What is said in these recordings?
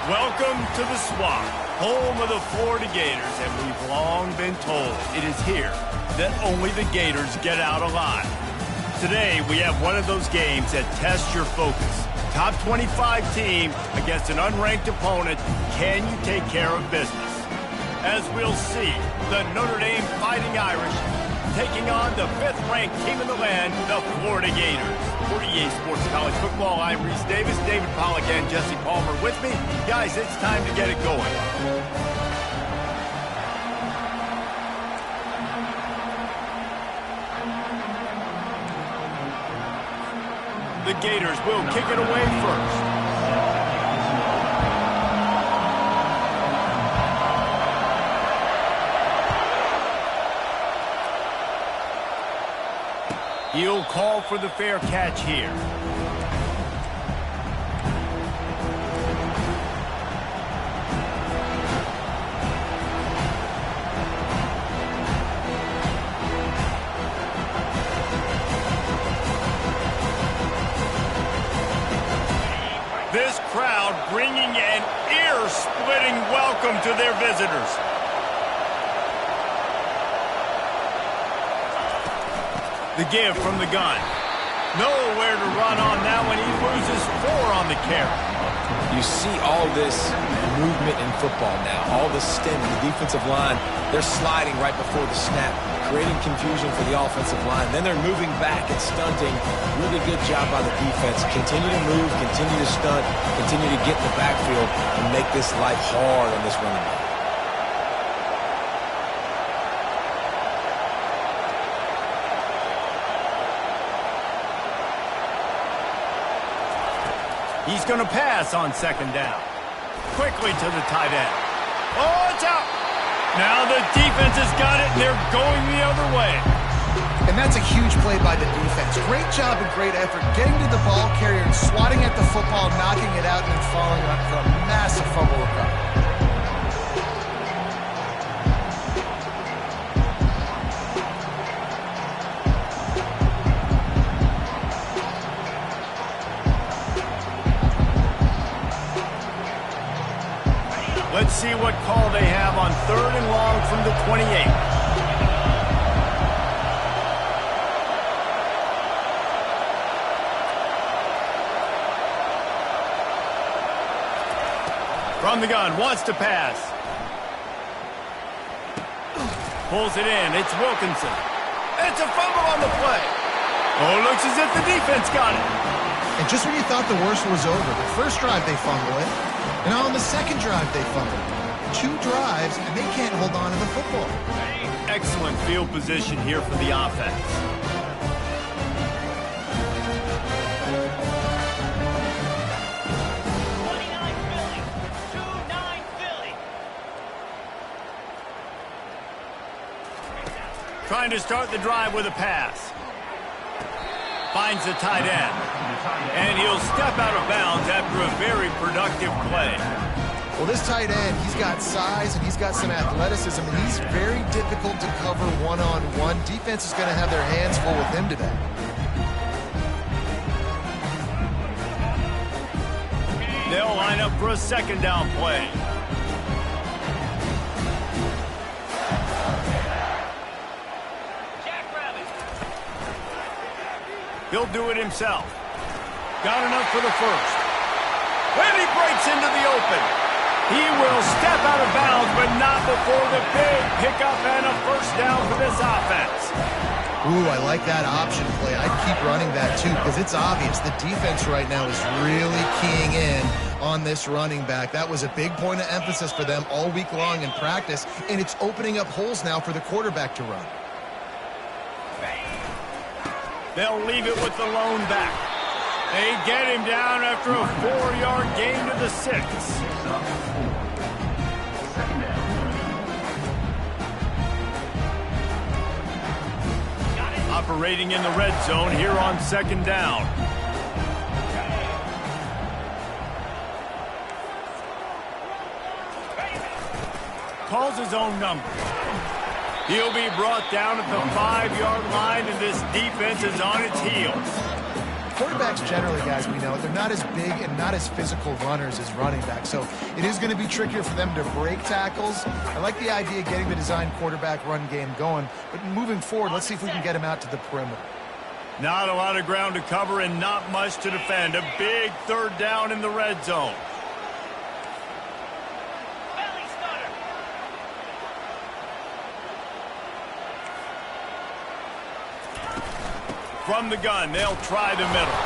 Welcome to the Swamp, home of the Florida Gators, and we've long been told it is here that only the Gators get out alive. Today, we have one of those games that tests your focus. Top 25 team against an unranked opponent. Can you take care of business? As we'll see, the Notre Dame Fighting Irish taking on the 5th-ranked team in the land, the Florida Gators. For EA Sports College Football, I'm Reese Davis, David Pollack, and Jesse Palmer with me. Guys, it's time to get it going. The Gators will kick it away first. He'll call for the fair catch here. This crowd bringing an ear-splitting welcome to their visitors. The give from the gun. Nowhere to run on that one. He loses 4 on the carry. You see all this movement in football now. All the stem, the defensive line, they're sliding right before the snap, creating confusion for the offensive line. Then they're moving back and stunting. Really good job by the defense. Continue to move, continue to stunt, continue to get in the backfield and make this life hard on this running back. He's going to pass on 2nd down. Quickly to the tight end. Oh, it's out. Now the defense has got it, and they're going the other way. And that's a huge play by the defense. Great job and great effort getting to the ball carrier and swatting at the football, knocking it out, and then following up for a massive fumble recovery. Let's see what call they have on 3rd and long from the 28. From the gun, wants to pass. Pulls it in, it's Wilkinson. It's a fumble on the play. Oh, looks as if the defense got it. And just when you thought the worst was over, the first drive they fumble it, and on the 2nd drive they fumble it. 2 drives, and they can't hold on to the football. Excellent field position here for the offense. Trying to start the drive with a pass. Finds the tight end. And he'll step out of bounds after a very productive play. Well, this tight end, he's got size and he's got some athleticism, and he's very difficult to cover one-on-one. Defense is going to have their hands full with him today. They'll line up for a 2nd down play. He'll do it himself. Got enough for the first. When he breaks into the open, he will step out of bounds, but not before the big pickup and a 1st down for this offense. Ooh, I like that option play. I'd keep running that too, because it's obvious the defense right now is really keying in on this running back. That was a big point of emphasis for them all week long in practice, and it's opening up holes now for the quarterback to run. They'll leave it with the lone back. They get him down after a 4-yard gain to the 6. Operating in the red zone here on 2nd down. Calls his own number. He'll be brought down at the 5-yard line, and this defense is on its heels. quarterbacks generally, guys, we know, they're not as big and not as physical runners as running backs. So it is going to be trickier for them to break tackles. I like the idea of getting the design quarterback run game going. But moving forward, let's see if we can get him out to the perimeter. Not a lot of ground to cover and not much to defend. A big third down in the red zone. From the gun, they'll try the middle.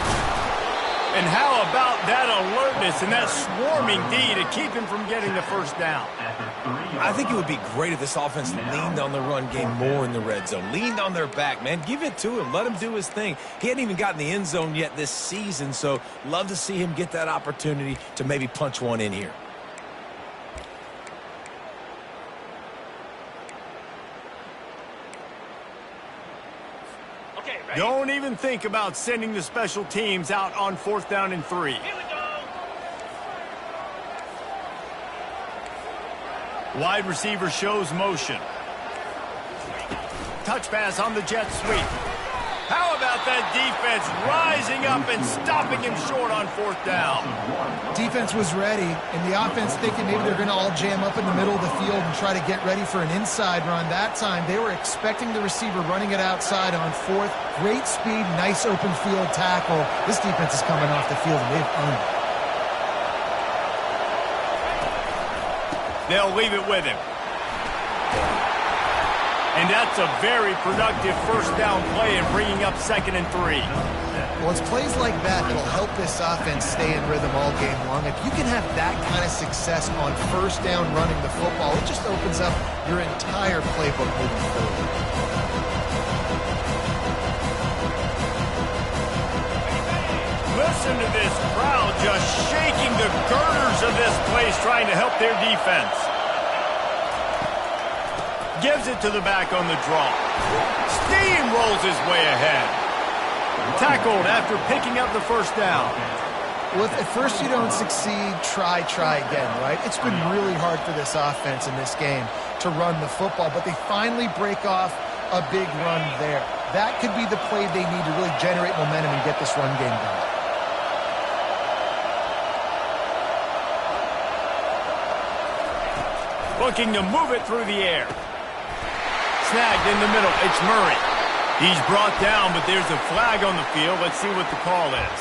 And how about that alertness and that swarming D to keep him from getting the first down? I think it would be great if this offense leaned on the run game more in the red zone. Leaned on their back, man. Give it to him. Let him do his thing. He hadn't even gotten the end zone yet this season, so love to see him get that opportunity to maybe punch one in here. Don't even think about sending the special teams out on 4th down and 3. Here we go. Wide receiver shows motion. Touch pass on the jet sweep. How about that defense rising up and stopping him short on 4th down? Defense was ready, and the offense thinking maybe they're going to all jam up in the middle of the field and try to get ready for an inside run. That time, they were expecting the receiver running it outside on 4th. Great speed, nice open field tackle. This defense is coming off the field, and they've earned it. They'll leave it with him. And that's a very productive first down play in bringing up 2nd and 3. Well, it's plays like that that'll help this offense stay in rhythm all game long. If you can have that kind of success on first down running the football, it just opens up your entire playbook moving forward. Listen to this crowd just shaking the girders of this place trying to help their defense. Gives it to the back on the draw. Steamrolls his way ahead. Tackled after picking up the first down. Well, if at first you don't succeed, try again, right? It's been really hard for this offense in this game to run the football, but they finally break off a big run there. That could be the play they need to really generate momentum and get this run game going. Looking to move it through the air. Snagged in the middle. It's Murray. He's brought down, but there's a flag on the field. Let's see what the call is.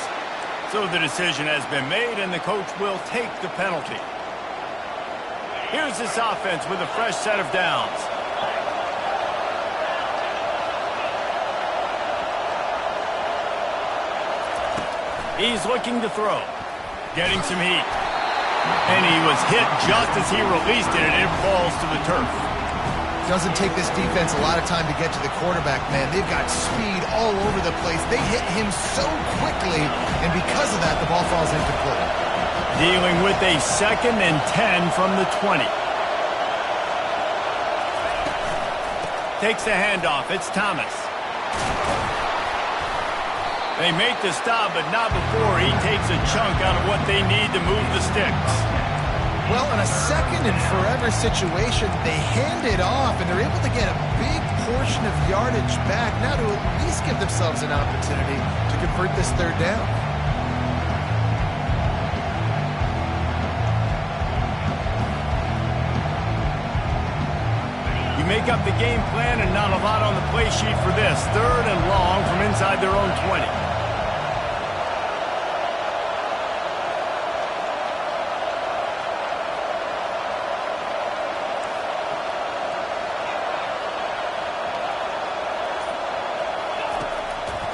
So the decision has been made, and the coach will take the penalty. Here's this offense with a fresh set of downs. He's looking to throw. Getting some heat. And he was hit just as he released it, and it falls to the turf. Doesn't take this defense a lot of time to get to the quarterback, man. They've got speed all over the place. They hit him so quickly, and because of that, the ball falls incomplete. Dealing with a 2nd and 10 from the 20. Takes the handoff. It's Thomas. They make the stop, but not before he takes a chunk out of what they need to move the sticks. Well, in a 2nd and forever situation, they hand it off, and they're able to get a big portion of yardage back now to at least give themselves an opportunity to convert this 3rd down. You make up the game plan and not a lot on the play sheet for this. 3rd and long from inside their own 20.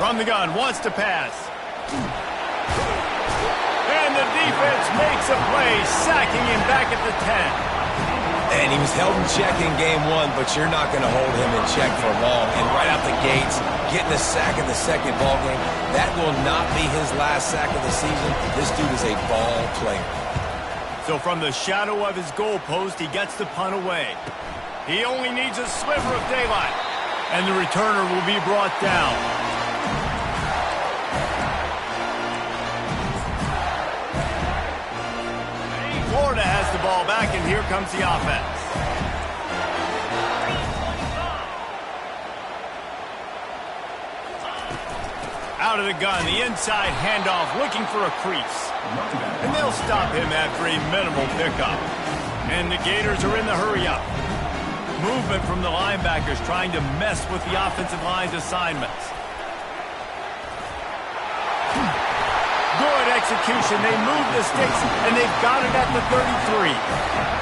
From the gun, wants to pass. And the defense makes a play, sacking him back at the 10. And he was held in check in game 1, but you're not going to hold him in check for long. And right out the gates, getting a sack in the 2nd ball game, that will not be his last sack of the season. This dude is a ball player. So from the shadow of his goalpost, he gets the punt away. He only needs a sliver of daylight, and the returner will be brought down. Florida has the ball back, and here comes the offense. Out of the gun, the inside handoff, looking for a crease. And they'll stop him after a minimal pickup. And the Gators are in the hurry-up. Movement from the linebackers trying to mess with the offensive line's assignments. Good execution. They move the sticks, and they've got it at the 33.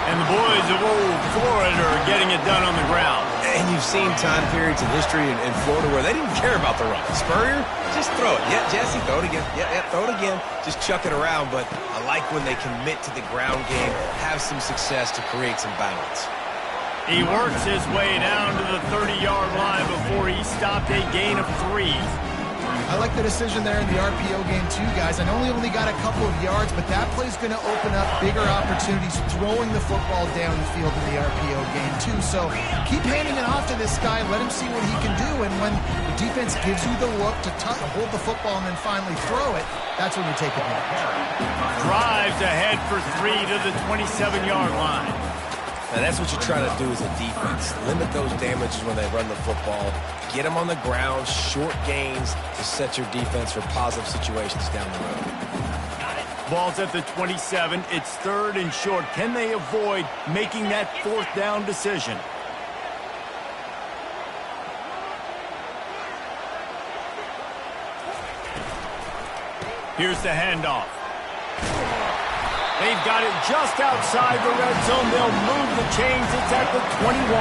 And the boys of old Florida are getting it done on the ground. And you've seen time periods in history in Florida where they didn't care about the run. Spurrier, just throw it. Yeah, Jesse, throw it again. Yeah, throw it again. Just chuck it around. But I like when they commit to the ground game, have some success to create some balance. He works his way down to the 30-yard line before he stopped a gain of 3. I like the decision there in the RPO game too, guys. I know he only got a couple of yards, but that play's going to open up bigger opportunities throwing the football down the field in the RPO game too. So keep handing it off to this guy. Let him see what he can do. And when the defense gives you the look to hold the football and then finally throw it, that's when you take advantage. Drives ahead for 3 to the 27-yard line. Now, that's what you're trying to do as a defense. Limit those damages when they run the football. Get them on the ground, short gains to set your defense for positive situations down the road. Ball's at the 27. It's 3rd and short. Can they avoid making that 4th down decision? Here's the handoff. They've got it just outside the red zone. They'll move the chains. It's at the 21.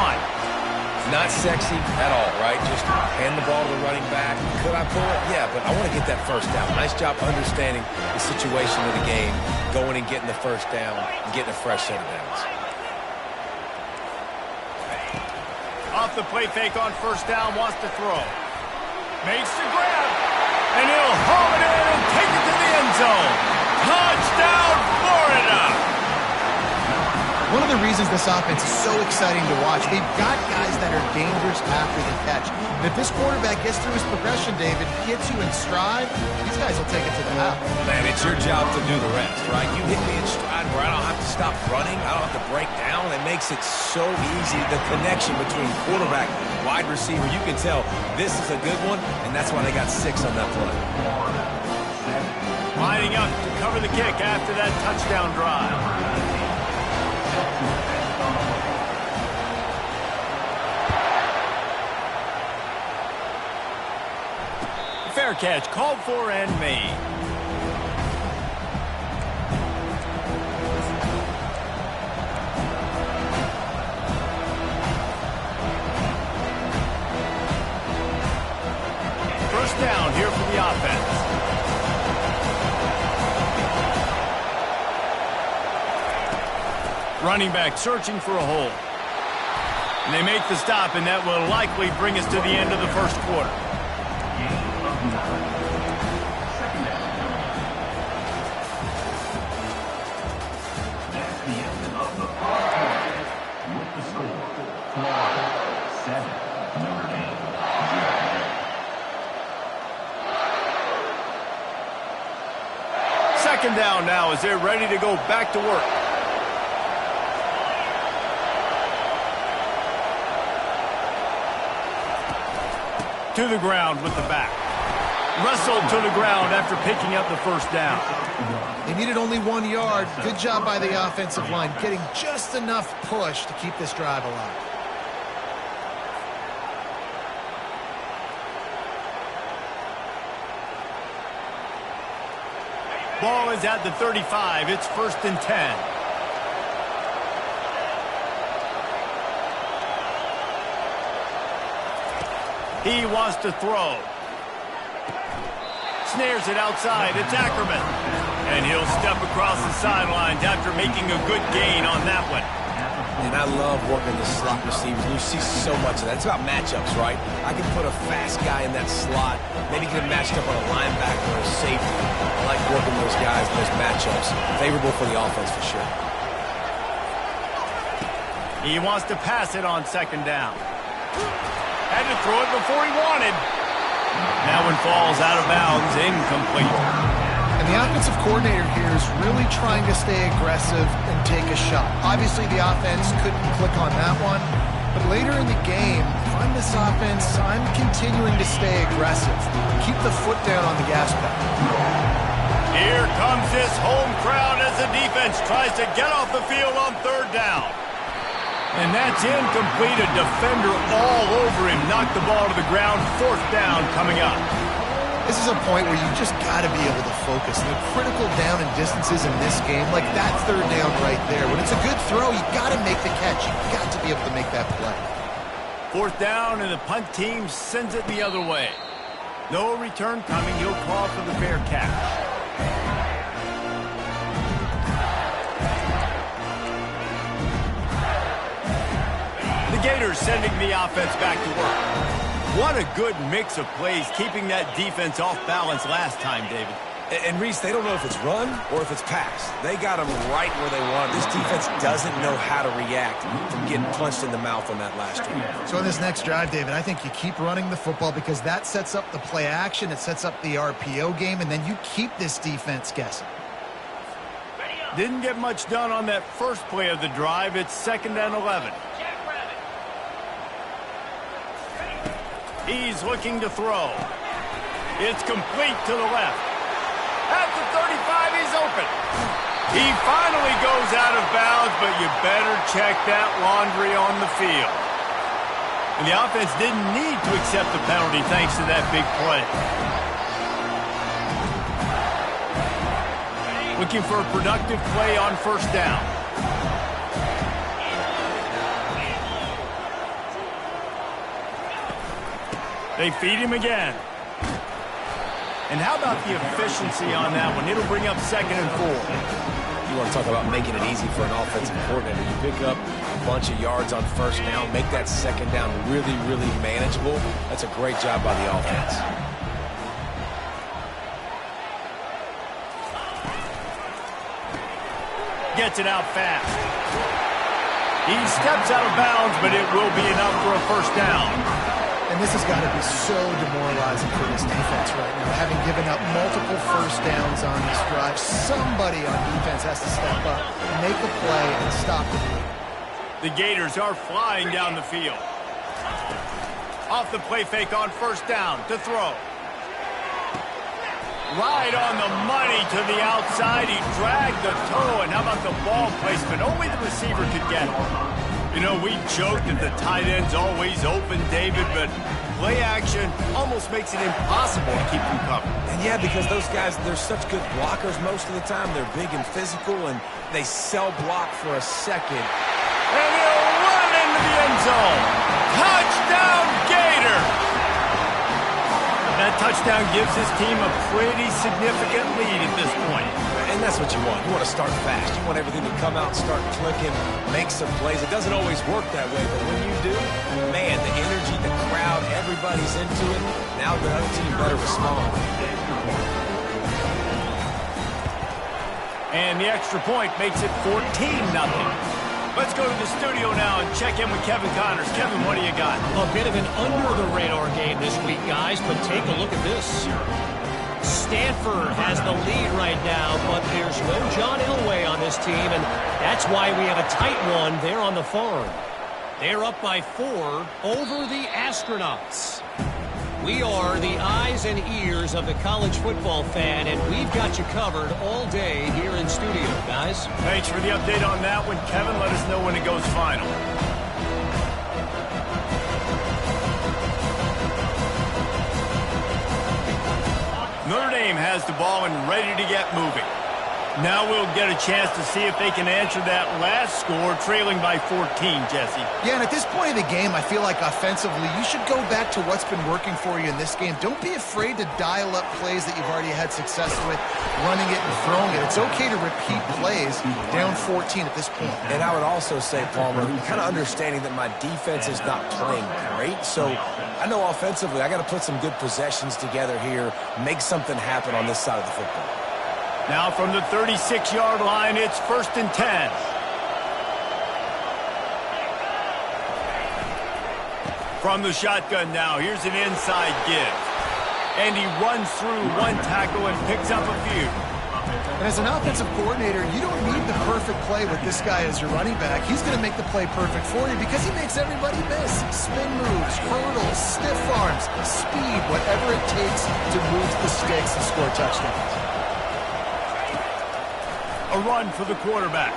Not sexy at all, right? Just hand the ball to the running back. Could I pull it? Yeah, but I want to get that first down. Nice job understanding the situation of the game, going and getting the first down, and getting a fresh set of downs. Off the play fake on first down, wants to throw. Makes the grab, and he'll haul it in and take it to the end zone. Touchdown, Florida! One of the reasons this offense is so exciting to watch, they've got guys that are dangerous after the catch. And if this quarterback gets through his progression, David, gets you in stride, these guys will take it to the house. Man, it's your job to do the rest, right? You hit me in stride where I don't have to stop running, I don't have to break down. It makes it so easy, the connection between quarterback and wide receiver. You can tell this is a good one, and that's why they got 6 on that play. Lining up to cover the kick after that touchdown drive. Fair catch, called for and made. First down here for the offense. Running back searching for a hole. And they make the stop, and that will likely bring us to the end of the first quarter. Second down now as they're ready to go back to work. To the ground with the back. Wrestled to the ground after picking up the first down. They needed only 1 yard. Good job by the offensive line, getting just enough push to keep this drive alive. Ball is at the 35. It's 1st and 10. He wants to throw. Snares it outside. It's Ackerman. And he'll step across the sidelines after making a good gain on that one. And I love working the slot receivers. You see so much of that. It's about matchups, right? I can put a fast guy in that slot, maybe get him matched up on a linebacker or a safety. I like working those guys in those matchups. Favorable for the offense for sure. He wants to pass it on second down. Had to throw it before he wanted. That one falls out of bounds, incomplete. And the offensive coordinator here is really trying to stay aggressive and take a shot. Obviously, the offense couldn't click on that one. But later in the game, if I'm this offense, I'm continuing to stay aggressive. Keep the foot down on the gas pedal. Here comes this home crowd as the defense tries to get off the field on third down. And that's incomplete. A defender all over him. Knocked the ball to the ground. Fourth down coming up. This is a point where you just got to be able to focus. The critical down and distances in this game, like that third down right there. When it's a good throw, you got to make the catch. You got to be able to make that play. Fourth down, and the punt team sends it the other way. No return coming. He'll call for the fair catch. The Gators sending the offense back to work. What a good mix of plays, keeping that defense off balance last time, David. And Reese, they don't know if it's run or if it's pass. They got them right where they want. This defense doesn't know how to react from getting punched in the mouth on that last drive. So in this next drive, David, I think you keep running the football because that sets up the play action. It sets up the RPO game, and then you keep this defense guessing. Didn't get much done on that first play of the drive. It's 2nd and 11. He's looking to throw. It's complete to the left. At the 35, he's open. He finally goes out of bounds, but you better check that laundry on the field. And the offense didn't need to accept the penalty thanks to that big play. Looking for a productive play on first down. They feed him again. And how about the efficiency on that one? It'll bring up 2nd and 4. You want to talk about making it easy for an offensive coordinator. You pick up a bunch of yards on first down, make that second down really, really manageable. That's a great job by the offense. Gets it out fast. He steps out of bounds, but it will be enough for a first down. And this has got to be so demoralizing for this defense right now. Having given up multiple first downs on this drive, somebody on defense has to step up, make a play, and stop the bleed. The Gators are flying down the field. Off the play fake on first down to throw. Right on the money to the outside. He dragged the toe, and how about the ball placement? Only the receiver could get it. You know, we joked that the tight end's always open, David, but play action almost makes it impossible to keep them covered. And yeah, because those guys, they're such good blockers most of the time. They're big and physical, and they cell block for a second. And he'll run into the end zone. Touchdown, Gator! That touchdown gives his team a pretty significant lead at this point. And that's what you want. You want to start fast. You want everything to come out, start clicking, make some plays. It doesn't always work that way, but when you do, man, the energy, the crowd, everybody's into it. Now the other team better respond. And the extra point makes it 14-0. Let's go to the studio now and check in with Kevin Connors. Kevin, what do you got? A bit of an under-the-radar game this week, guys, but take a look at this. Stanford has the lead right now, but there's no John Elway on this team, and that's why we have a tight one there on the farm. They're up by 4 over the Astronauts. We are the eyes and ears of the college football fan, and we've got you covered all day here in studio, guys. Thanks for the update on that one, Kevin. Let us know when it goes final. Notre Dame has the ball and ready to get moving. Now we'll get a chance to see if they can answer that last score, trailing by 14, Jesse. Yeah, and at this point of the game, I feel like offensively, you should go back to what's been working for you in this game. Don't be afraid to dial up plays that you've already had success with, running it and throwing it. It's okay to repeat plays down 14 at this point. And I would also say, Palmer, kind of understanding that my defense is not playing great, so I know offensively I got to put some good possessions together here, make something happen on this side of the football. Now from the 36-yard line, it's 1st and 10. From the shotgun now, here's an inside give. And he runs through one tackle and picks up a few. And as an offensive coordinator, you don't need the perfect play with this guy as your running back. He's going to make the play perfect for you because he makes everybody miss. Spin moves, hurdles, stiff arms, speed, whatever it takes to move the sticks and score touchdowns. A run for the quarterback.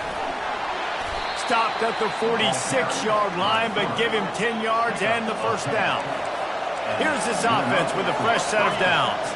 Stopped at the 46-yard line, but give him 10 yards and the first down. Here's this offense with a fresh set of downs.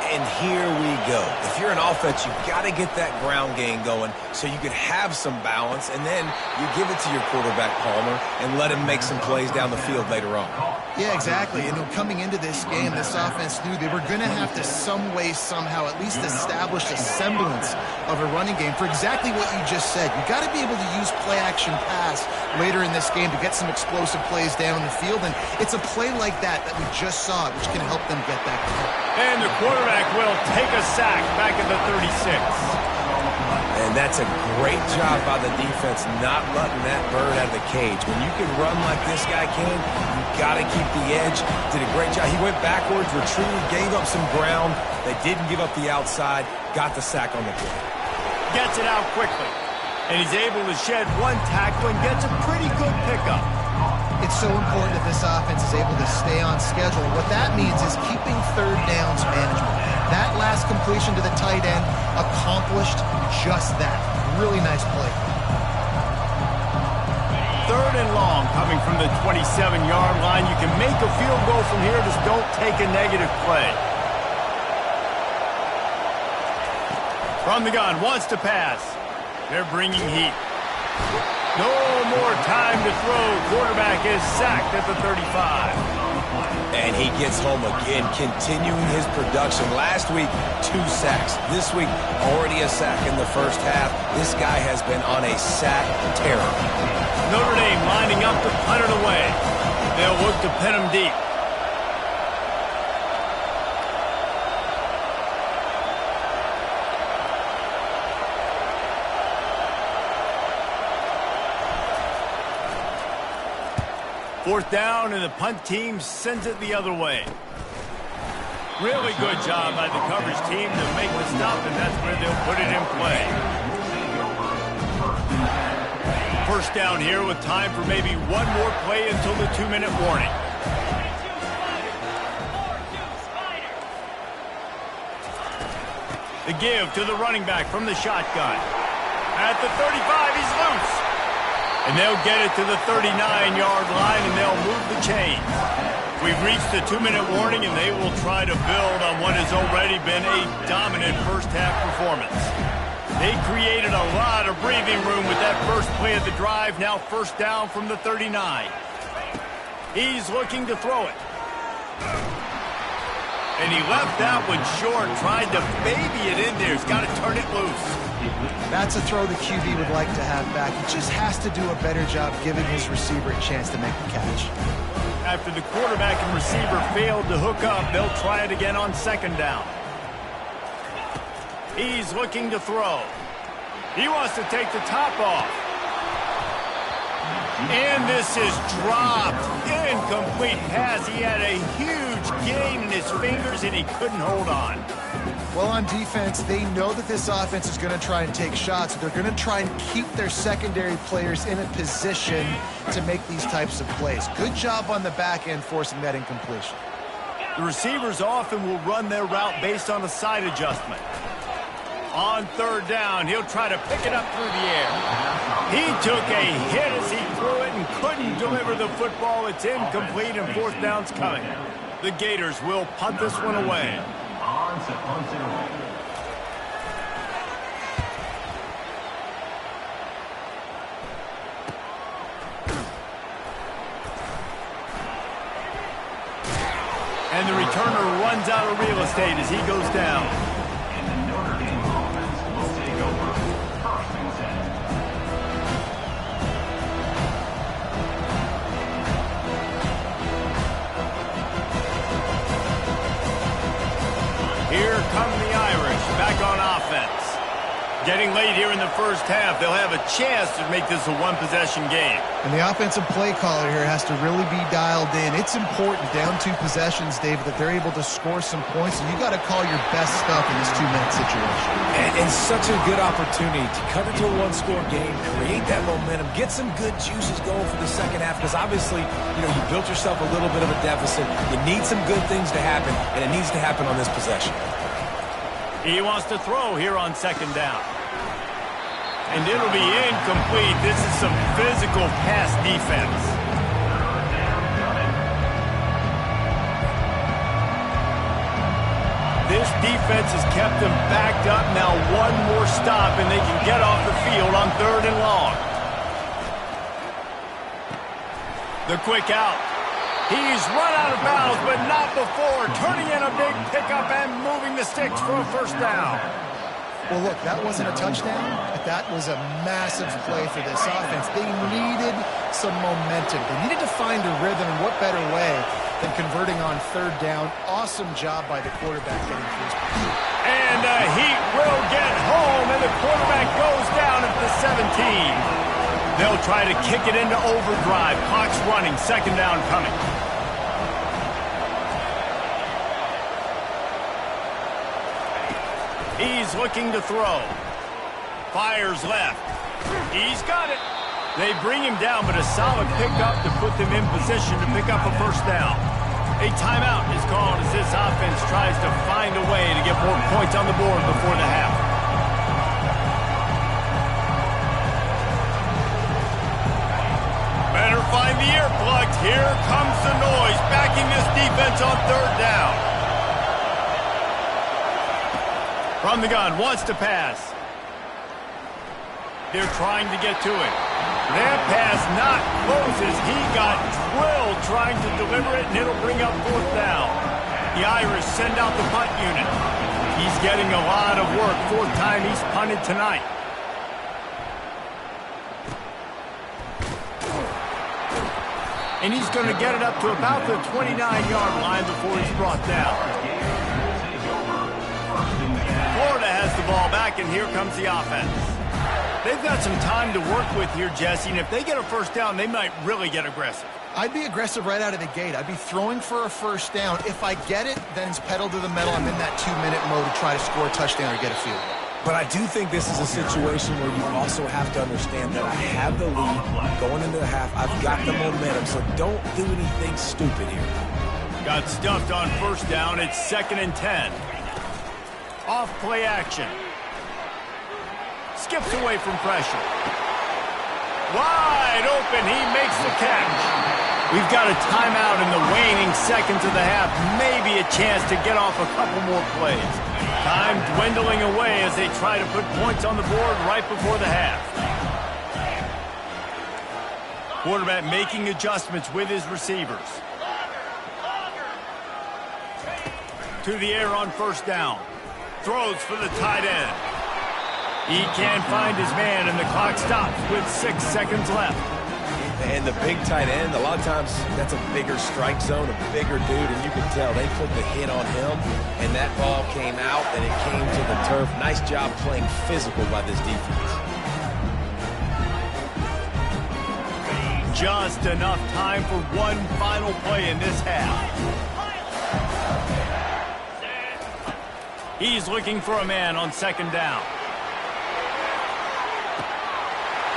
And here we go. If you're an offense, you've got to get that ground game going so you can have some balance, and then you give it to your quarterback, Palmer, and let him make some plays down the field later on. Yeah, exactly. And coming into this game, this offense knew they were going to have to some way, somehow, at least establish a semblance of a running game for exactly what you just said. You got to be able to use play-action pass later in this game to get some explosive plays down the field, and it's a play like that we just saw, which can help them get that goal. And the quarterback will take a sack back at the 36. And that's a great job by the defense not letting that bird out of the cage. When you can run like this guy can, you got to keep the edge. Did a great job. He went backwards, retrieved, gave up some ground. They didn't give up the outside, got the sack on the play. Gets it out quickly. And he's able to shed one tackle and gets a pretty good pickup. It's so important that this offense is able to stay on schedule. What that means is keeping third downs manageable. That last completion to the tight end accomplished just that. Really nice play. Third and long coming from the 27-yard line. You can make a field goal from here, just don't take a negative play. From the gun, wants to pass. They're bringing heat. No more time to throw. Quarterback is sacked at the 35. And he gets home again, continuing his production. Last week, 2 sacks. This week, already a sack in the first half. This guy has been on a sack terror. Notre Dame lining up to punt it away. They'll look to pin him deep. Fourth down, and the punt team sends it the other way. Really good job by the coverage team to make the stop, and that's where they'll put it in play. First down here with time for maybe one more play until the 2-minute warning. The give to the running back from the shotgun. At the 35, he's loose. And they'll get it to the 39-yard line, and they'll move the chains. We've reached the 2-minute warning, and they will try to build on what has already been a dominant first-half performance. They created a lot of breathing room with that first play of the drive, now first down from the 39. He's looking to throw it. And he left that one short, tried to baby it in there. He's got to turn it loose. That's a throw the QB would like to have back. He just has to do a better job giving his receiver a chance to make the catch. After the quarterback and receiver failed to hook up, they'll try it again on second down. He's looking to throw. He wants to take the top off. And this is dropped. Incomplete pass. He had a huge gain in his fingers, and he couldn't hold on. Well, on defense, they know that this offense is going to try and take shots. They're going to try and keep their secondary players in a position to make these types of plays. Good job on the back end forcing that incompletion. The receivers often will run their route based on a side adjustment. On third down, he'll try to pick it up through the air. He took a hit as he threw it and couldn't deliver the football. It's incomplete, and fourth down's coming. The Gators will punt this one away. And the returner runs out of real estate as he goes down. And the Notre Dame offense will take over first and 10. Here come the Irish back on offense. Getting late here in the first half, they'll have a chance to make this a one-possession game. And the offensive play caller here has to really be dialed in. It's important down 2 possessions, David, that they're able to score some points, and you got to call your best stuff in this 2-minute situation. And such a good opportunity to cut into a one-score game, create that momentum, get some good juices going for the second half, because obviously, you built yourself a little bit of a deficit. You need some good things to happen, and it needs to happen on this possession. He wants to throw here on second down. And it'll be incomplete. This is some physical pass defense. This defense has kept them backed up. Now one more stop, and they can get off the field on 3rd and long. The quick out. He's run out of bounds, but not before. Turning in a big pickup and moving the sticks for a first down. Well, look, that wasn't a touchdown, but that was a massive play for this offense. They needed some momentum. They needed to find a rhythm, and what better way than converting on 3rd down. Awesome job by the quarterback getting through his position. And the Heat will get home, and the quarterback goes down at the 17. They'll try to kick it into overdrive. Clock's running, 2nd down coming. He's looking to throw. Fires left. He's got it. They bring him down, but a solid pickup to put them in position to pick up a first down. A timeout is called as this offense tries to find a way to get more points on the board before the half. Better find the earplugs. Here comes the noise, backing this defense on 3rd down. From the gun, wants to pass. They're trying to get to it. That pass not closes. He got drilled trying to deliver it, and it'll bring up 4th down. The Irish send out the punt unit. He's getting a lot of work. 4th time he's punted tonight. And he's going to get it up to about the 29-yard line before he's brought down. Florida has the ball back, and here comes the offense. They've got some time to work with here, Jesse, and if they get a first down, they might really get aggressive. I'd be aggressive right out of the gate. I'd be throwing for a first down. If I get it, then it's pedal to the metal. I'm in that 2-minute mode to try to score a touchdown or get a field goal. But I do think this is a situation where you also have to understand that I have the lead going into the half. I've got the momentum, so don't do anything stupid here. Got stuffed on first down. It's 2nd and 10. Off play action. Skips away from pressure. Wide open. He makes the catch. We've got a timeout in the waning seconds of the half. Maybe a chance to get off a couple more plays. Time dwindling away as they try to put points on the board right before the half. Quarterback making adjustments with his receivers. To the air on first down. Throws for the tight end. He can't find his man, and the clock stops with 6 seconds left. And the big tight end, a lot of times that's a bigger strike zone, a bigger dude, and you can tell they put the hit on him, and that ball came out, and it came to the turf. Nice job playing physical by this defense. Just enough time for one final play in this half. He's looking for a man on 2nd down.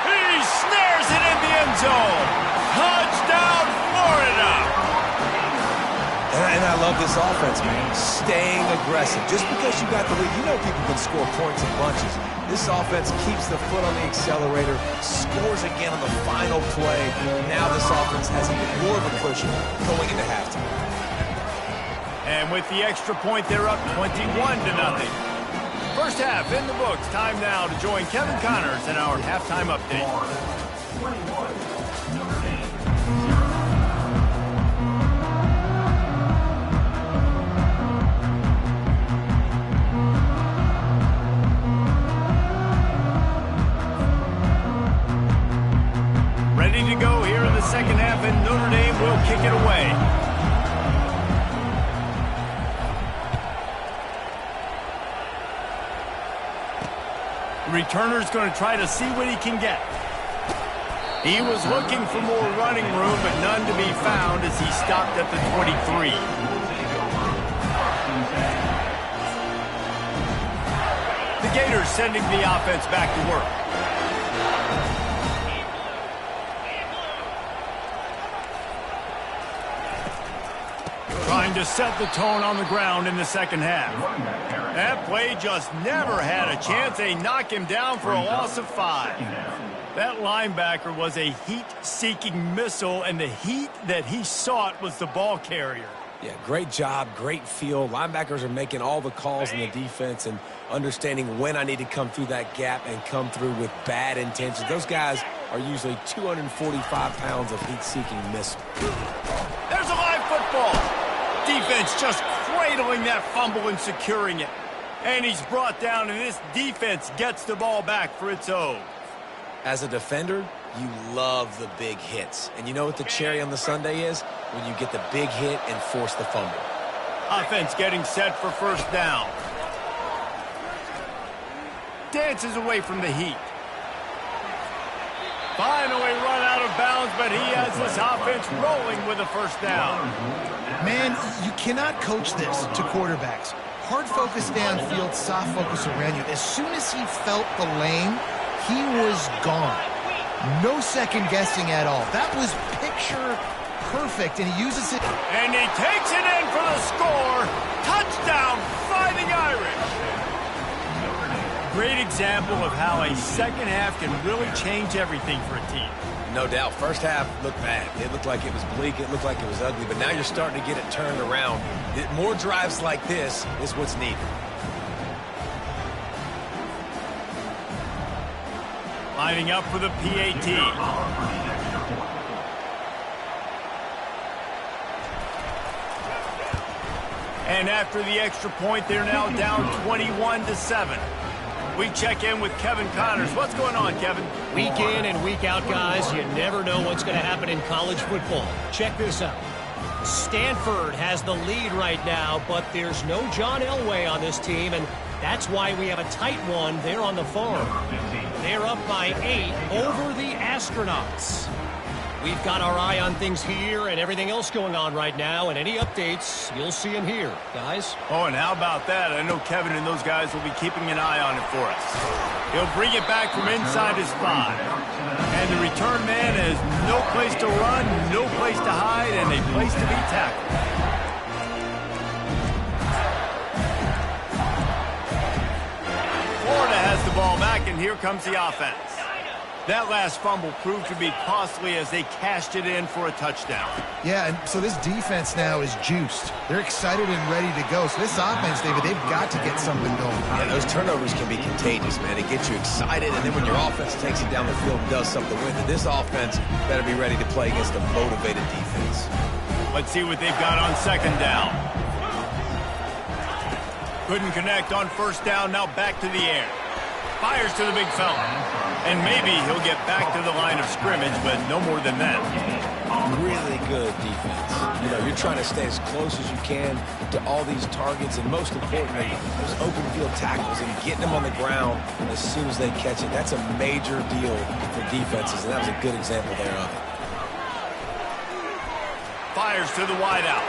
He snares it in the end zone. Touchdown, Florida. And I love this offense, man. Staying aggressive. Just because you got the lead, you know people can score points in bunches. This offense keeps the foot on the accelerator, scores again on the final play. Now this offense has even more of a cushion going into halftime. And with the extra point, they're up 21-0. First half in the books. Time now to join Kevin Connors in our halftime update. 21, Notre Dame. Ready to go here in the second half, and Notre Dame will kick it away. The returner's going to try to see what he can get. He was looking for more running room, but none to be found as he stopped at the 23. The Gators sending the offense back to work. Trying to set the tone on the ground in the second half. That play just never had a chance. They knock him down for a loss of 5. That linebacker was a heat-seeking missile, and the heat that he sought was the ball carrier. Yeah, great job, great feel. Linebackers are making all the calls in the defense and understanding when I need to come through that gap and come through with bad intentions. Those guys are usually 245 pounds of heat-seeking missile. There's a live football. Defense just cradling that fumble and securing it. And he's brought down, and this defense gets the ball back for its own. As a defender, you love the big hits. And you know what the cherry on the sundae is? When you get the big hit and force the fumble. Offense getting set for first down. Dances away from the heat. Finally run out of bounds, but he has this offense rolling with a first down. Man, you cannot coach this to quarterbacks. Hard focus downfield, soft focus around you. As soon as he felt the lane, he was gone. No second guessing at all. That was picture perfect, and he uses it. And he takes it in for the score. Touchdown, Fighting Irish. Great example of how a second half can really change everything for a team. No doubt. First half looked bad. It looked like it was bleak. It looked like it was ugly. But now you're starting to get it turned around. More drives like this is what's needed. Lining up for the PAT. And after the extra point, they're now down 21-7. We check in with Kevin Connors. What's going on, Kevin? Week in and week out, guys, you never know what's going to happen in college football. Check this out. Stanford has the lead right now, but there's no John Elway on this team, and that's why we have a tight one there on the farm. They're up by 8 over the Astronauts. We've got our eye on things here and everything else going on right now, and any updates, you'll see them here, guys. Oh, and how about that? I know Kevin and those guys will be keeping an eye on it for us. He'll bring it back from inside his 5. And the return man has no place to run, no place to hide, and a place to be tackled. Florida has the ball back, and here comes the offense. That last fumble proved to be costly as they cashed it in for a touchdown. Yeah, and so this defense now is juiced. They're excited and ready to go. So this offense, David, they've got to get something going. Yeah, those turnovers can be contagious, man. It gets you excited, and then when your offense takes it down the field and does something with it, this offense better be ready to play against a motivated defense. Let's see what they've got on second down. Couldn't connect on first down, now back to the air. Fires to the big fella. And maybe he'll get back to the line of scrimmage, but no more than that. Really good defense. You know, you're trying to stay as close as you can to all these targets, and most importantly, those open field tackles and getting them on the ground as soon as they catch it. That's a major deal for defenses, and that was a good example there of it. Fires to the wideout.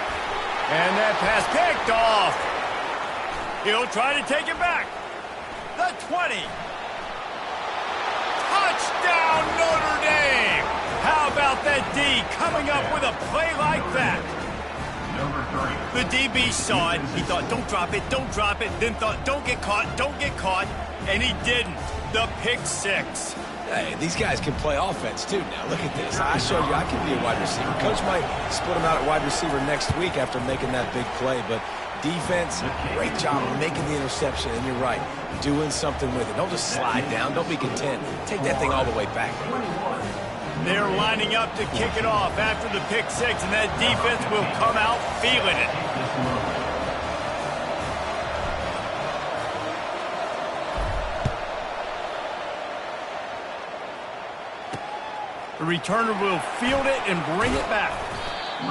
And that pass picked off. He'll try to take it back. The 20. Touchdown, Notre Dame! How about that D coming up with a play like that? The DB saw it. He thought, don't drop it, don't drop it. Then thought, don't get caught, don't get caught. And he didn't. The pick 6. Hey, these guys can play offense, too. Now, look at this. I showed you I can be a wide receiver. Coach might split him out at wide receiver next week after making that big play, but defense, great job of making the interception, and you're right, doing something with it. Don't just slide down. Don't be content. Take that thing all the way back. They're lining up to kick it off after the pick 6, and that defense will come out feeling it. The returner will field it and bring it back.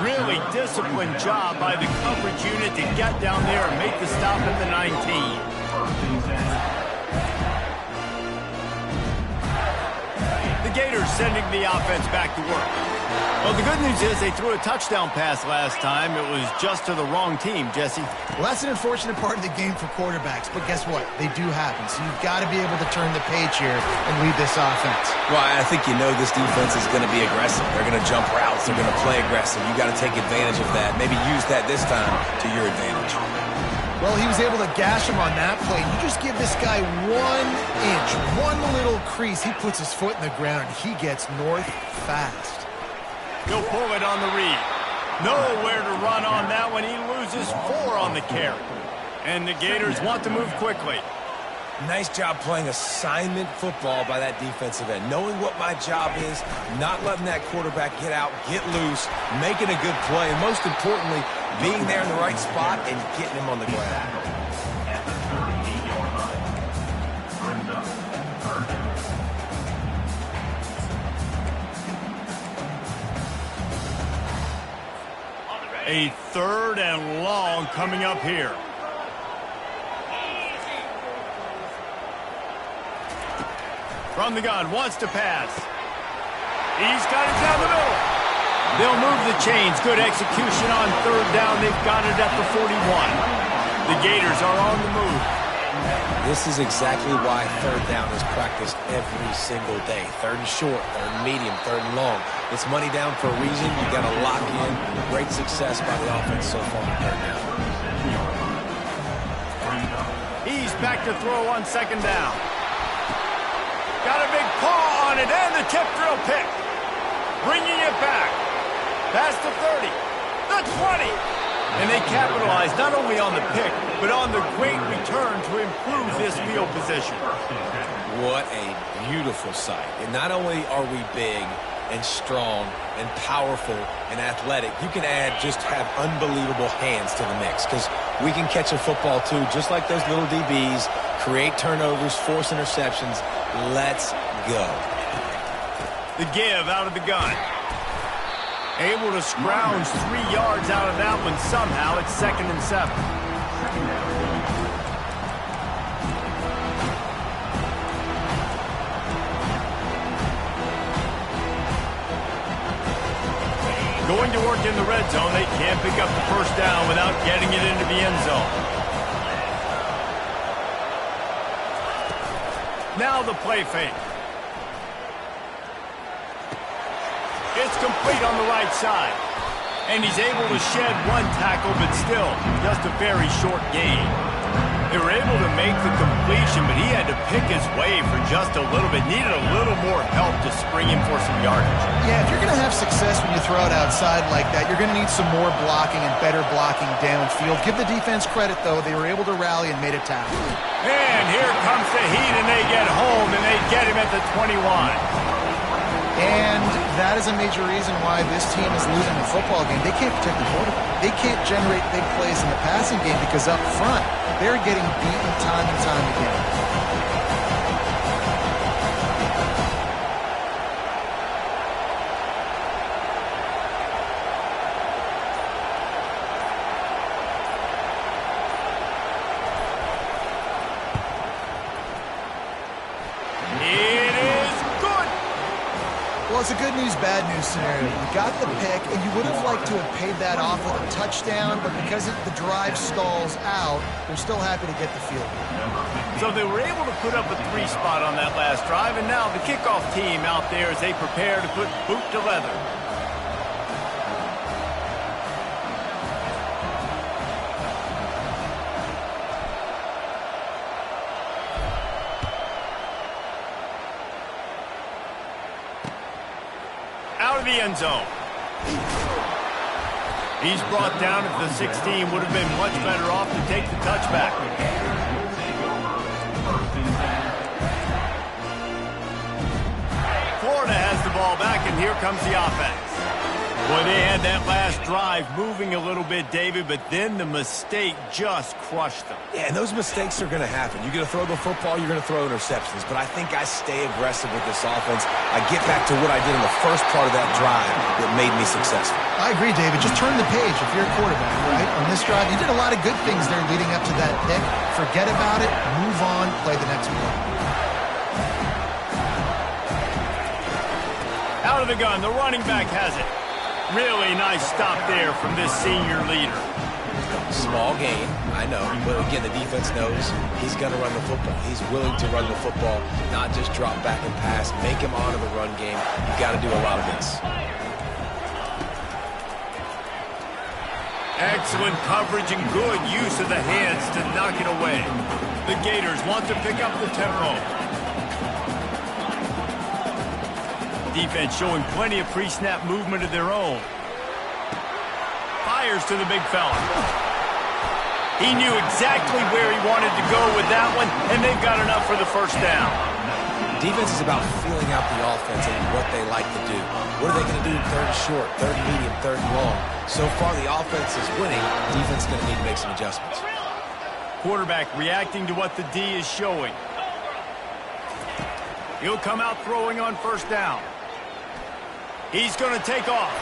Really disciplined job by the coverage unit to get down there and make the stop at the 19. the Gators sending the offense back to work. Well, the good news is they threw a touchdown pass last time. It was just to the wrong team, Jesse. Well, that's an unfortunate part of the game for quarterbacks, but guess what? They do happen, so you've got to be able to turn the page here and lead this offense. Well, I think you know this defense is going to be aggressive. They're going to jump routes. They're going to play aggressive. You've got to take advantage of that. Maybe use that this time to your advantage. Well, he was able to gash him on that play. You just give this guy 1 inch, one little crease. He puts his foot in the ground, and he gets north fast. He'll pull it on the read. Nowhere to run on that one. He loses 4 on the carry. And the Gators want to move quickly. Nice job playing assignment football by that defensive end. Knowing what my job is, not letting that quarterback get out, get loose, making a good play, and most importantly, being there in the right spot and getting him on the ground. At the 38-yard line, Brenda Hurd. A 3rd and long coming up here. From the gun, wants to pass. He's got it down the middle. They'll move the chains. Good execution on 3rd down. They've got it at the 41. The Gators are on the move. This is exactly why 3rd down is practiced every single day. 3rd and short, 3rd and medium, 3rd and long. It's money down for a reason. You got to lock in. Great success by the offense so far on 3rd down. He's back to throw on 2nd down. Got a big paw on it, and the tip drill pick. Bringing it back. Past the 30, the 20. And they capitalize not only on the pick, but on the great return to improve this field position. What a beautiful sight. And not only are we big and strong and powerful and athletic, you can just have unbelievable hands to the mix, because we can catch a football too, just like those little DBs, create turnovers, force interceptions. Let's go. The give out of the gun. Able to scrounge 3 yards out of that one somehow. It's 2nd and 7. Going to work in the red zone. They can't pick up the 1st down without getting it into the end zone. Now the play fake. It's complete on the right side. And he's able to shed 1 tackle, but still just a very short gain. They were able to make the completion, but he had to pick his way for just a little bit. Needed a little more help to spring him for some yardage. Yeah, if you're going to have success when you throw it outside like that, you're going to need some more blocking and better blocking downfield. Give the defense credit, though. They were able to rally and made a tackle. And here comes the heat, and they get home, and they get him at the 21. And that is a major reason why this team is losing the football game. They can't protect the quarterback. They can't generate big plays in the passing game because up front, they're getting beaten time and time again. Well, it's a good news, bad news scenario. You got the pick, and you would have liked to have paid that off with a touchdown, but because the drive stalls out, they're still happy to get the field goal. So they were able to put up a 3 spot on that last drive, and now the kickoff team out there as they prepare to put boot to leather. Out of the end zone. He's brought down at the 16. Would have been much better off to take the touchback. Florida has the ball back, and here comes the offense. Boy, they had that last drive moving a little bit, David, but then the mistake just crushed them. Yeah, and those mistakes are going to happen. You're going to throw the football, you're going to throw interceptions, but I think I stay aggressive with this offense. I get back to what I did in the first part of that drive that made me successful. I agree, David. Just turn the page if you're a quarterback, right? On this drive, you did a lot of good things there leading up to that pick. Forget about it, move on, play the next play. Out of the gun, the running back has it. Really nice stop there from this senior leader. Small gain, I know, but again, the defense knows he's going to run the football. He's willing to run the football, not just drop back and pass, make him honor the run game. You've got to do a lot of this. Excellent coverage and good use of the hands to knock it away. The Gators want to pick up the tempo. Defense showing plenty of pre-snap movement of their own. Fires to the big fella. He knew exactly where he wanted to go with that one, and they've got enough for the first down. Defense is about feeling out the offense and what they like to do. What are they going to do in third and short, third and medium, third and long? So far, the offense is winning. Defense is going to need to make some adjustments. Quarterback reacting to what the D is showing. He'll come out throwing on first down. He's going to take off.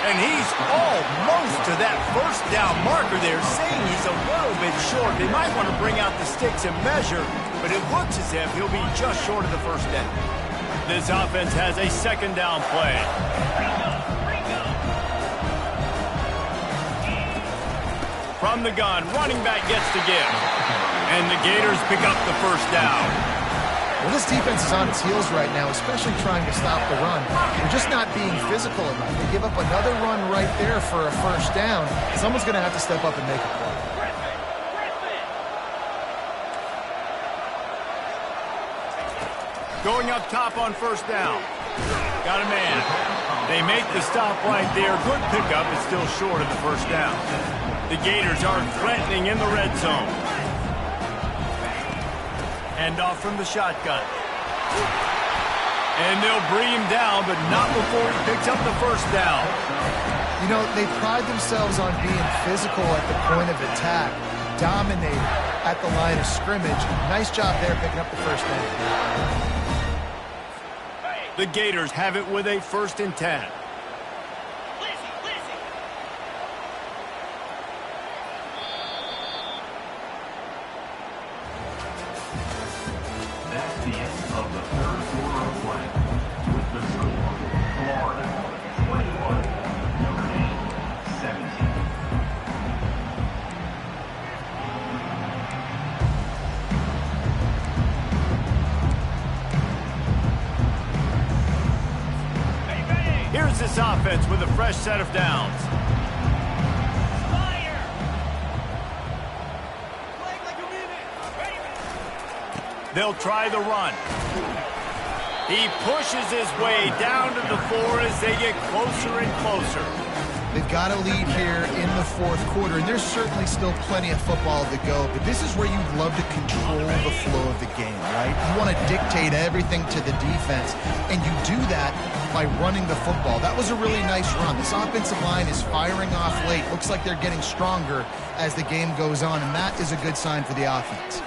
And he's almost to that first down marker there, saying he's a little bit short. They might want to bring out the sticks and measure, but it looks as if he'll be just short of the first down. This offense has a second down play. From the gun, running back gets to give. And the Gators pick up the first down. Well, this defense is on its heels right now, especially trying to stop the run. They're just not being physical enough. They give up another run right there for a first down. Someone's going to have to step up and make a play. Going up top on first down. Got a man. They make the stop right there. Good pickup, but still short of the first down. The Gators are threatening in the red zone. Hand off from the shotgun. And they'll bring him down, but not before he picks up the first down. You know, they pride themselves on being physical at the point of attack, dominating at the line of scrimmage. Nice job there picking up the first down. The Gators have it with a 1st and 10. That's the end of the third quarter of play. With the score, Florida 21, Notre Dame 17. Here's this offense with a fresh set of downs. They'll try the run. He pushes his way down to the 4 as they get closer and closer. They've got a lead here in the fourth quarter, and there's certainly still plenty of football to go, but this is where you'd love to control the flow of the game, right? You want to dictate everything to the defense, and you do that by running the football. That was a really nice run. This offensive line is firing off late. Looks like they're getting stronger as the game goes on, and that is a good sign for the offense.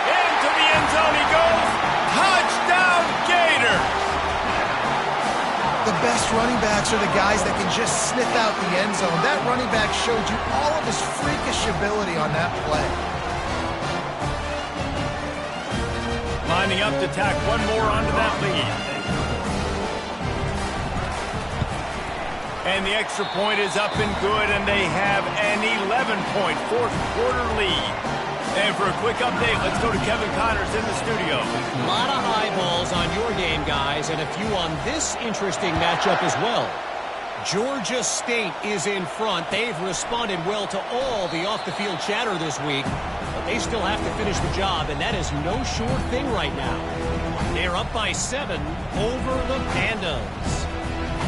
Into the end zone he goes. Touchdown, Gators! The best running backs are the guys that can just sniff out the end zone. That running back showed you all of his freakish ability on that play. Lining up to tack one more onto that lead. And the extra point is up and good, and they have an 11-point fourth quarter lead. And for a quick update, let's go to Kevin Connors in the studio. A lot of eyeballs on your game, guys, and a few on this interesting matchup as well. Georgia State is in front. They've responded well to all the off-the-field chatter this week, but they still have to finish the job, and that is no short thing right now. They're up by 7 over the Pandas.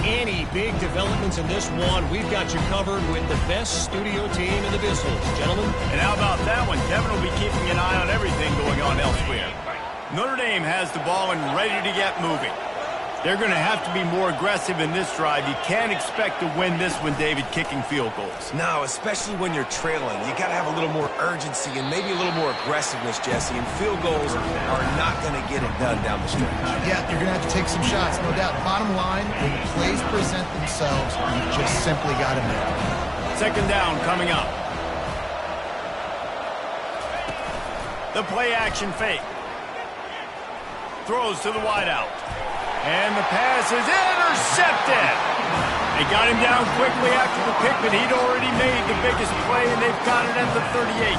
Any big developments in this one, we've got you covered with the best studio team in the business. Gentlemen? And how about that one? Kevin will be keeping an eye on everything going on elsewhere. Notre Dame has the ball and ready to get moving. They're going to have to be more aggressive in this drive. You can't expect to win this one, David, kicking field goals. No, especially when you're trailing. You got to have a little more urgency and maybe a little more aggressiveness, Jesse. And field goals are not going to get it done down the stretch. Yeah, you're going to have to take some shots, no doubt. Bottom line, when the plays present themselves, you just simply got to make them. Second down coming up. The play action fake. Throws to the wideout. And the pass is intercepted. They got him down quickly after the pick, but he'd already made the biggest play, and they've got it at the 38.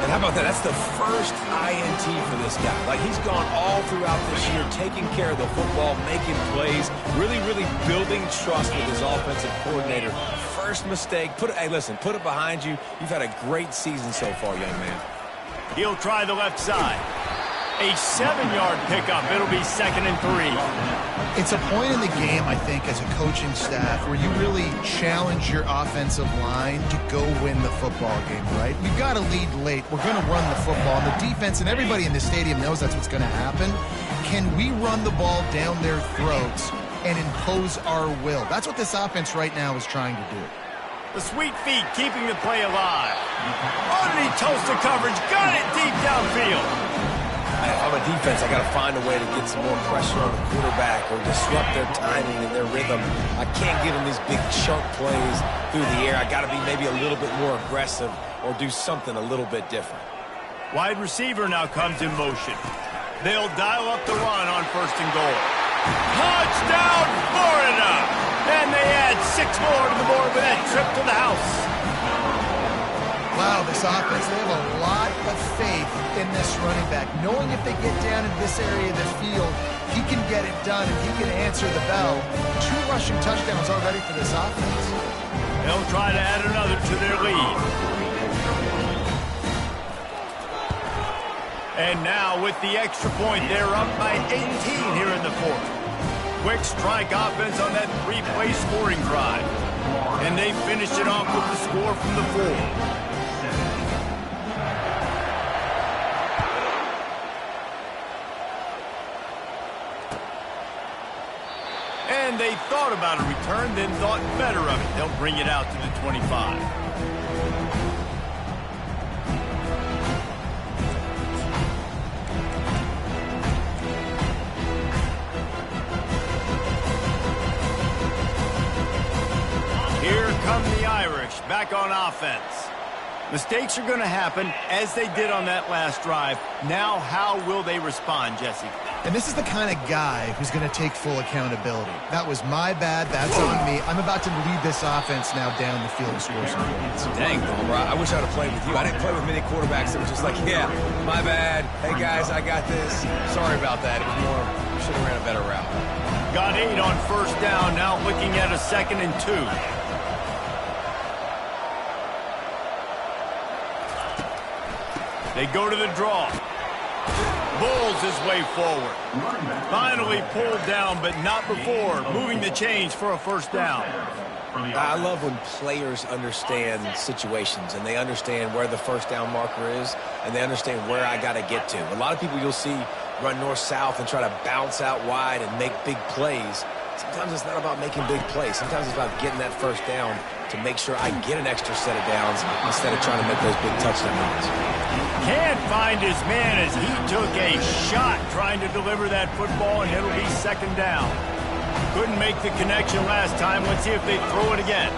And how about that? That's the first INT for this guy. Like, he's gone all throughout this year, taking care of the football, making plays, really, really building trust with his offensive coordinator. First mistake. Hey, listen, put it behind you. You've had a great season so far, young man. He'll try the left side. A 7-yard pickup. It'll be 2nd and 3. It's a point in the game, I think, as a coaching staff where you really challenge your offensive line to go win the football game, right? We've got to lead late. We're going to run the football. And the defense and everybody in the stadium knows that's what's going to happen. Can we run the ball down their throats and impose our will? That's what this offense right now is trying to do. The sweet feet keeping the play alive. Underneath toasted coverage. Got it deep downfield. If I'm a defense, I got to find a way to get some more pressure on the quarterback or disrupt their timing and their rhythm. I can't give them these big chunk plays through the air. I got to be maybe a little bit more aggressive or do something a little bit different. Wide receiver now comes in motion. They'll dial up the run on 1st and goal. Touchdown, Florida! And they add 6 more to the board with that trip to the house. Wow, this offense, they have a lot of faith in this running back, knowing if they get down into this area of the field, he can get it done and he can answer the bell. 2 rushing touchdowns already for this offense. They'll try to add another to their lead. And now with the extra point, they're up by 18 here in the 4th. Quick strike offense on that 3-play scoring drive. And they finished it off with the score from the 4. And they thought about a return, then thought better of it. They'll bring it out to the 25. Here come the Irish back on offense. Mistakes are going to happen as they did on that last drive. Now, how will they respond, Jesse? And this is the kind of guy who's going to take full accountability. That was my bad. That's on me. I'm about to lead this offense now down the field and score some points. Dang, bro. I wish I'd have played with you. I didn't play with many quarterbacks that were just like, yeah, my bad. Hey, guys, I got this. Sorry about that. It was more, should have ran a better route. Got 8 on 1st down. Now looking at a 2nd and 2. They go to the draw. Bulls his way forward. Finally pulled down, but not before moving the chains for a 1st down. I love when players understand situations and they understand where the 1st down marker is and they understand where I got to get to. A lot of people you'll see run north-south and try to bounce out wide and make big plays. Sometimes it's not about making big plays. Sometimes it's about getting that 1st down to make sure I get an extra set of downs instead of trying to make those big touchdown runs. Can't find his man as he took a shot trying to deliver that football, and it'll be 2nd down. Couldn't make the connection last time. Let's see if they throw it again.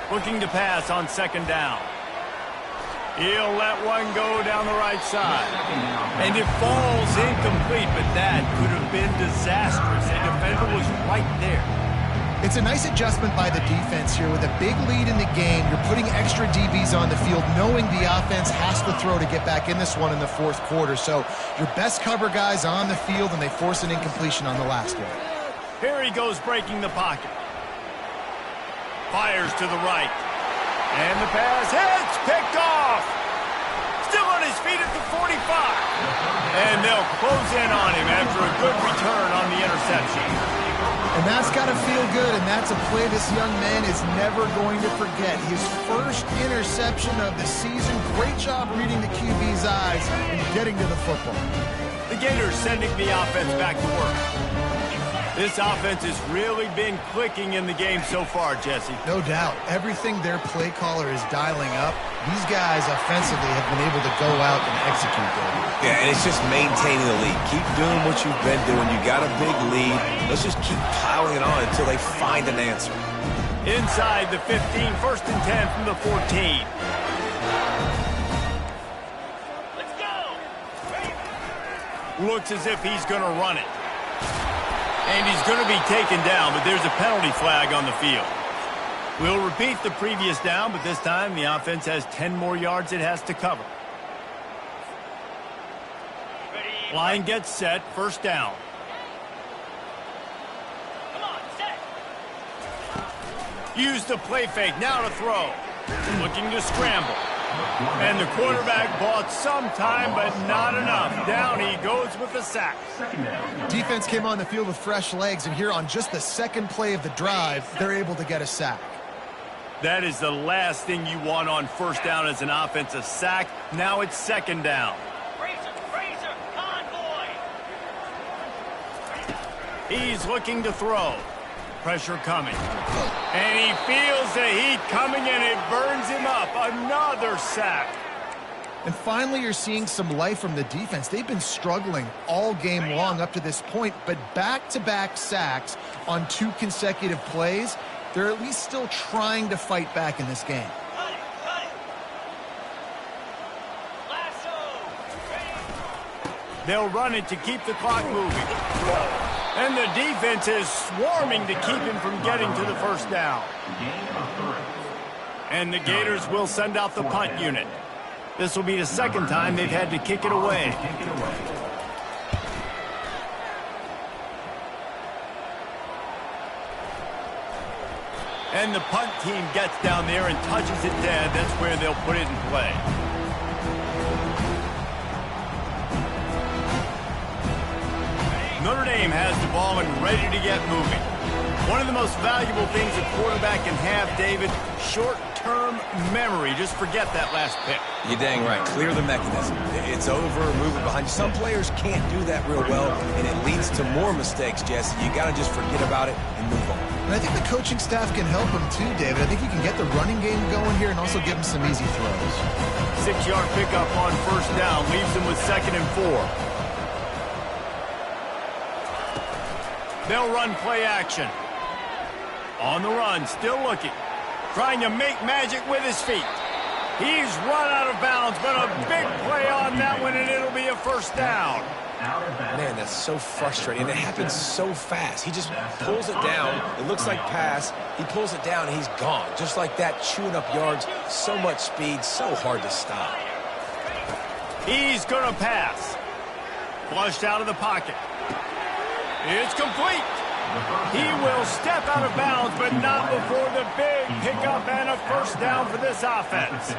Looking to pass on 2nd down. He'll let one go down the right side. And it falls incomplete, but that could have been disastrous. The defender was right there. It's a nice adjustment by the defense here. With a big lead in the game, you're putting extra DBs on the field, knowing the offense has to throw to get back in this one in the 4th quarter. So your best cover guys on the field, and they force an incompletion on the last one. Here he goes breaking the pocket. Fires to the right. And the pass hits, picked off. Still on his feet at the 45. And they'll close in on him after a good return on the interception. And that's got to feel good, and that's a play this young man is never going to forget. His first interception of the season. Great job reading the QB's eyes and getting to the football. The Gators sending the offense back to work. This offense has really been clicking in the game so far, Jesse. No doubt. Everything their play caller is dialing up, these guys offensively have been able to go out and execute there. Yeah, and it's just maintaining the lead. Keep doing what you've been doing. You got a big lead. Let's just keep piling it on until they find an answer. Inside the 15, 1st and 10 from the 14. Looks as if he's going to run it. And he's going to be taken down, but there's a penalty flag on the field. We'll repeat the previous down, but this time the offense has 10 more yards it has to cover. Line gets set, first down. Come on, set. Use the play fake, now to throw. Looking to scramble. And the quarterback bought some time, but not enough. Down he goes with the sack. Defense came on the field with fresh legs, and here on just the second play of the drive, they're able to get a sack. That is the last thing you want on first down as an offensive sack. Now it's second down. Razor, convoy. He's looking to throw. Pressure coming. And he feels the heat coming, and it burns him up. Another sack. And finally, you're seeing some life from the defense. They've been struggling all game long up to this point, but back-to-back sacks on 2 consecutive plays, they're at least still trying to fight back in this game. Cut it. Lasso. They'll run it to keep the clock moving. And the defense is swarming to keep him from getting to the first down. And the Gators will send out the punt unit. This will be the second time they've had to kick it away. And the punt team gets down there and touches it dead. That's where they'll put it in play. Notre Dame has the ball and ready to get moving. One of the most valuable things a quarterback can have, David, short-term memory. Just forget that last pick. You're dang right. Clear the mechanism. It's over, move it behind you. Some players can't do that real well, and it leads to more mistakes, Jesse. You got to just forget about it and move on. And I think the coaching staff can help him too, David. I think you can get the running game going here and also give him some easy throws. 6-yard pickup on first down leaves them with 2nd and 4. They'll run play action. On the run, still looking. Trying to make magic with his feet. He's run out of bounds, but a big play on that one, and it'll be a first down. Man, that's so frustrating. And it happens so fast. He just pulls it down. It looks like pass. He pulls it down, and he's gone. Just like that, chewing up yards. So much speed, so hard to stop. He's going to pass. Flushed out of the pocket. It's complete. He will step out of bounds, but not before the big pickup and a first down for this offense.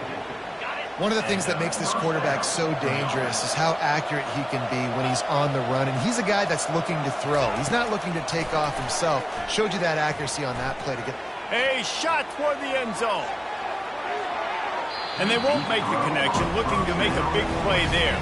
One of the things that makes this quarterback so dangerous is how accurate he can be when he's on the run. And he's a guy that's looking to throw. He's not looking to take off himself. Showed you that accuracy on that play to get... A shot toward the end zone. And they won't make the connection, looking to make a big play there.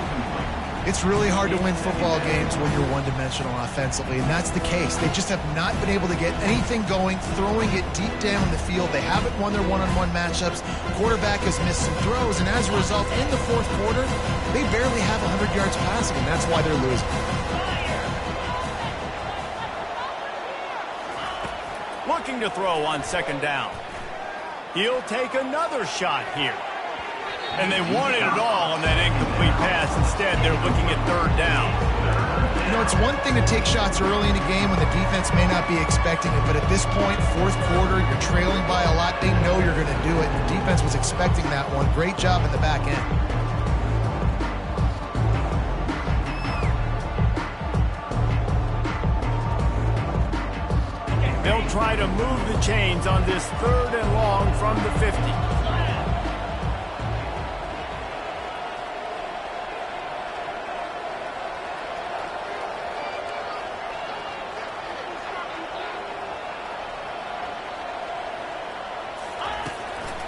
It's really hard to win football games when you're one-dimensional offensively, and that's the case. They just have not been able to get anything going, throwing it deep down the field. They haven't won their one-on-one matchups. Quarterback has missed some throws, and as a result, in the fourth quarter, they barely have 100 yards passing, and that's why they're losing. Looking to throw on second down. He'll take another shot here. And they wanted it all on that incomplete pass. Instead, they're looking at third down. You know, it's one thing to take shots early in a game when the defense may not be expecting it, but at this point, fourth quarter, you're trailing by a lot. They know you're going to do it, and the defense was expecting that one. Great job in the back end. They'll try to move the chains on this 3rd and long from the 50.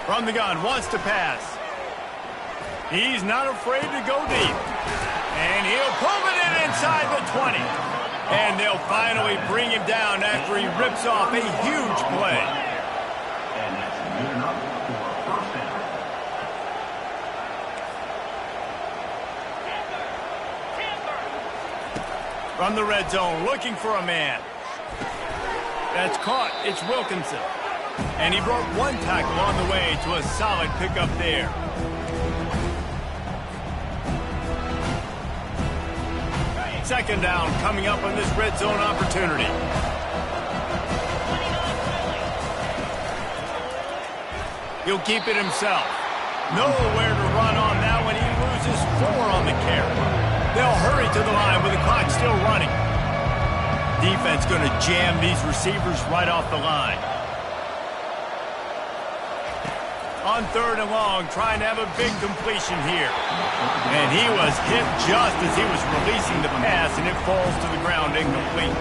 From the gun, wants to pass. He's not afraid to go deep. And he'll pull it in inside the 20. And they'll finally bring him down after he rips off a huge play. And that's good enough for a first down. From the red zone, looking for a man. That's caught. It's Wilkinson. And he broke one tackle on the way to a solid pickup there. Second down coming up on this red zone opportunity. He'll keep it himself. Nowhere to run on that one. He loses 4 on the carry. They'll hurry to the line with the clock still running. Defense going to jam these receivers right off the line. On 3rd and long, trying to have a big completion here. And he was hit just as he was releasing the pass, and it falls to the ground incomplete.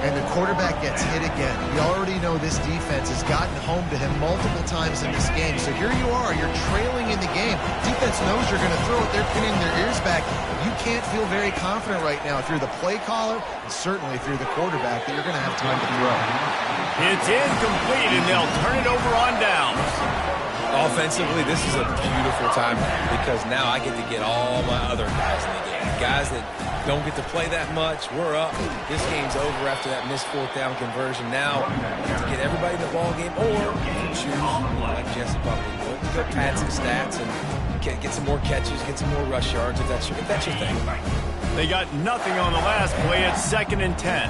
And the quarterback gets hit again. We already know this defense has gotten home to him multiple times in this game. So here you are, you're trailing in the game. Defense knows you're going to throw it. They're pinning their ears back. You can't feel very confident right now if you're the play caller, and certainly if you're the quarterback, that you're going to have time to throw. It's incomplete, and they'll turn it over on downs. Offensively, this is a beautiful time because now I get to get all my other guys in the game. Guys that don't get to play that much, we're up. This game's over after that missed 4th down conversion. Now, you have to get everybody in the ball game, or if you choose, like Jesse probably would, go pad some stats and get some more catches, get some more rush yards if that's your thing. They got nothing on the last play at 2nd and 10.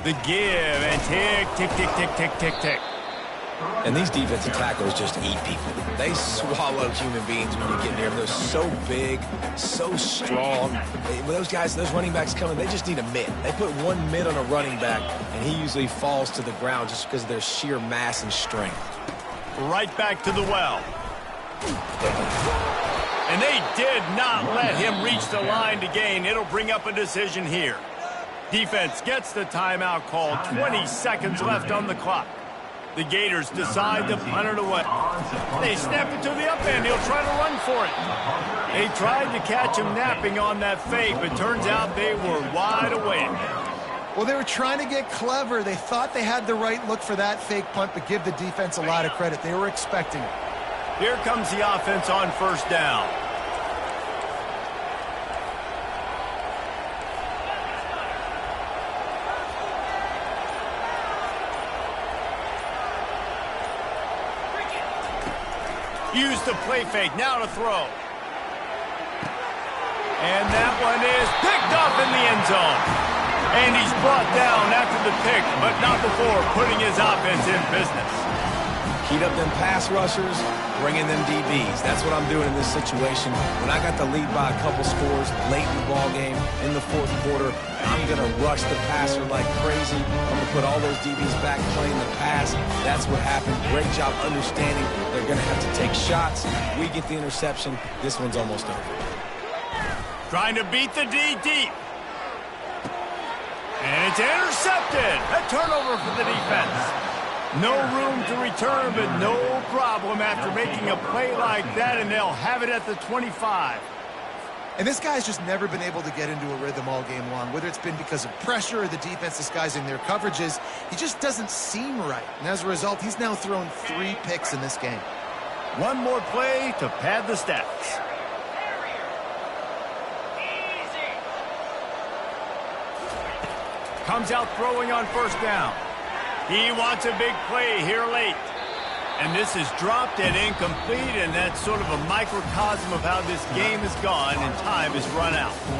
The give and tick, tick, tick, tick, tick, tick, tick. And these defensive tackles just eat people. They swallow human beings when you get near them. They're so big, so strong. When those guys, those running backs come in, they just need a mid. They put one mid on a running back, and he usually falls to the ground just because of their sheer mass and strength. Right back to the well. And they did not let him reach the line to gain. It'll bring up a decision here. Defense gets the timeout called. 20 seconds left on the clock. The Gators decide to punt it away. They snap it to the up end. He'll try to run for it. They tried to catch him napping on that fake, but turns out they were wide awake. Well, they were trying to get clever. They thought they had the right look for that fake punt, but give the defense a lot of credit. They were expecting it. Here comes the offense on 1st down. Use the play fake, now to throw. And that one is picked up in the end zone. And he's brought down after the pick, but not before putting his offense in business. Heat up them pass rushers, bring in them DBs. That's what I'm doing in this situation. When I got the lead by a couple scores late in the ball game, in the 4th quarter, I'm going to rush the passer like crazy. I'm going to put all those DBs back playing the pass. That's what happened. Great job understanding they're going to have to take shots. We get the interception. This one's almost over. Trying to beat the D deep. And it's intercepted. A turnover for the defense. No room to return, but no problem after making a play like that, and they'll have it at the 25. And this guy's just never been able to get into a rhythm all game long, whether it's been because of pressure or the defense disguising their coverages. He just doesn't seem right. And as a result, he's now thrown 3 picks in this game. One more play to pad the stats. Comes out throwing on 1st down. He wants a big play here late. And this is dropped and incomplete, and that's sort of a microcosm of how this game has gone, and time has run out.